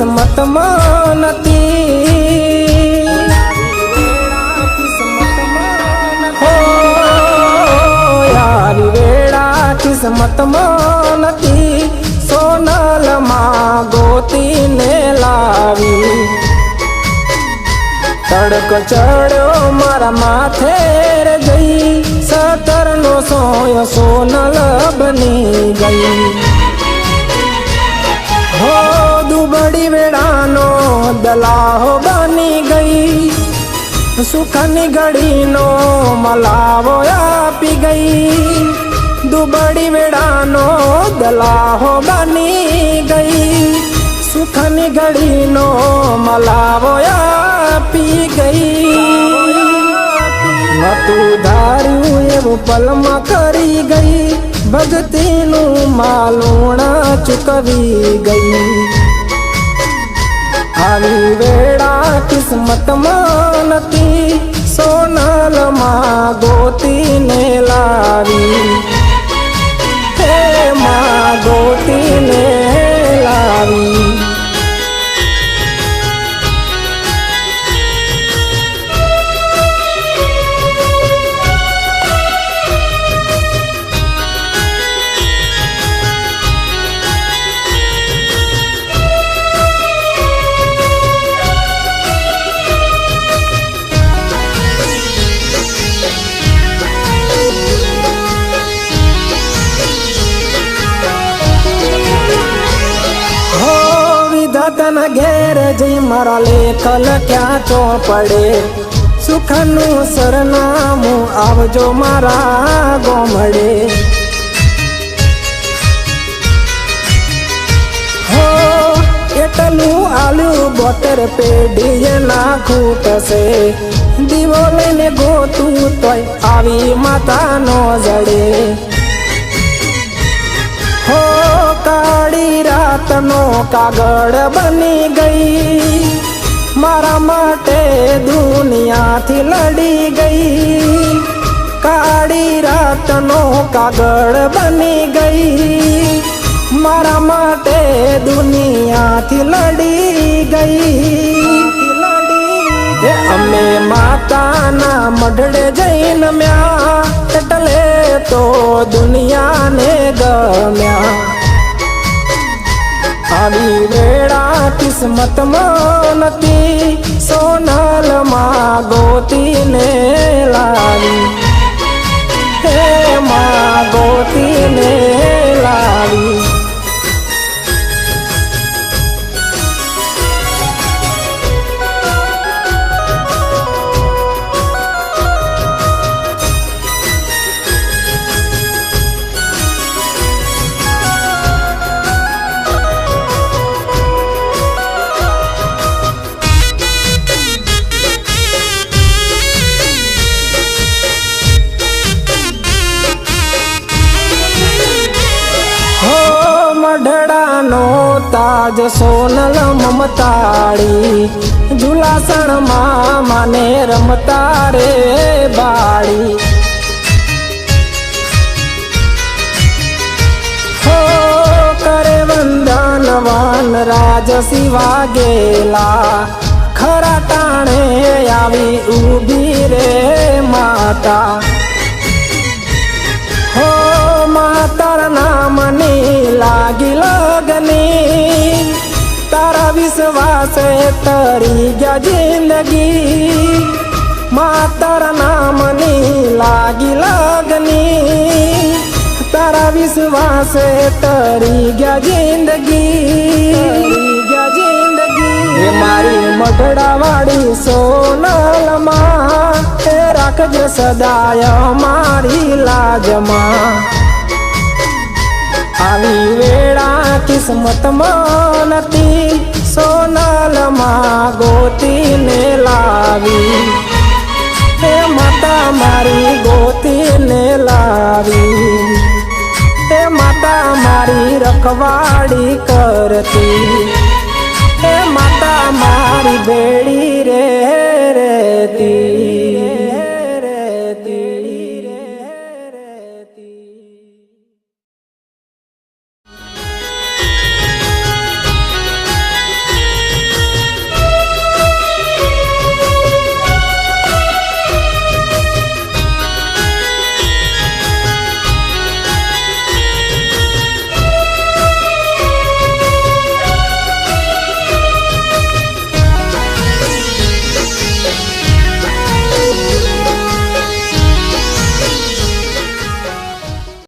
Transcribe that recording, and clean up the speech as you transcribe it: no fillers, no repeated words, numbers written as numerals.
કિસ્મત માં નથી, હો યારી વેળા કિસ્મત માં નથી, સોનલ માં ગોતીને લાવી। તડક ચડ્યો મારા માથે રે ગઈ, 17 નો સોય સોનલ બની ગઈ। હો દુબળી વેળાનો દલાહો બની ગઈ, સુખની ઘડીનો મલાવો આપી ગઈ। દુબળી વેળાનો દલાહો બની ગઈ, સુખની ઘડીનો મલાવો આપી ગઈ। નતું ધાર્યું એવું પલમાં કરી ગઈ, ભક્તિનું માલુણા ચૂકવી ગઈ। આવી વેળા કિસ્મતમાં નથી, સોનલ માં ગોતીને લાવી, હે માં ગોતીને લાવી। તન ઘેર જઈ મારા લેખ લખ્યા ચોપડે, સુખનું સરનામું આવજો મારા ગોમડે। હો એટલું આલ્યું 72 પેઢીએ ના ખૂટશે, દીવો લઈને ગોતું તોય આવી માતા નો જડે। હો કાળી રાતનો કાગળ બની ગઈ, મારા માટે દુનિયાથી લડી ગઈ। કાળી રાતનો કાગળ બની ગઈ, મારા માટે દુનિયાથી લડી ગઈ। અમે માતાના મઢડે જઈને મ્યા, એટલે તો દુનિયાને ગમ્યા। આવી વેળા કિસ્મતમાં નથી, સોનલ માં ગોતીને લાવી, હે માં ગોતીને લાવી। મઢડાનો તાજ સોનલ મમતાળી, ઝુલાસણમાં માને રમતા રે બાળી। હો કરે વંદન વાન રાજ શિવા ગેલા, ખરા ટાણે આવી ઊભી રે માતા। હો માતાર નામની લાગી લગની, તારા વિશ્વાસે તરી ગયા જિંદગી। માતાર નામની લાગી લગની, તારા વિશ્વાસે તરી ગયા જિંદગી। એ મારી મઢડા વાળી સોનલ માં, એ રાખજે સદાય મારી લાજમાં। આવી વેળા કિસ્મતમાં નથી, સોનલ માં ગોતીને લાવી, હે માતા મારી ગોતીને લાવી। હે માતા મારી રખવાડી કરતી, હે માતા મારી બેડી રે રેતી।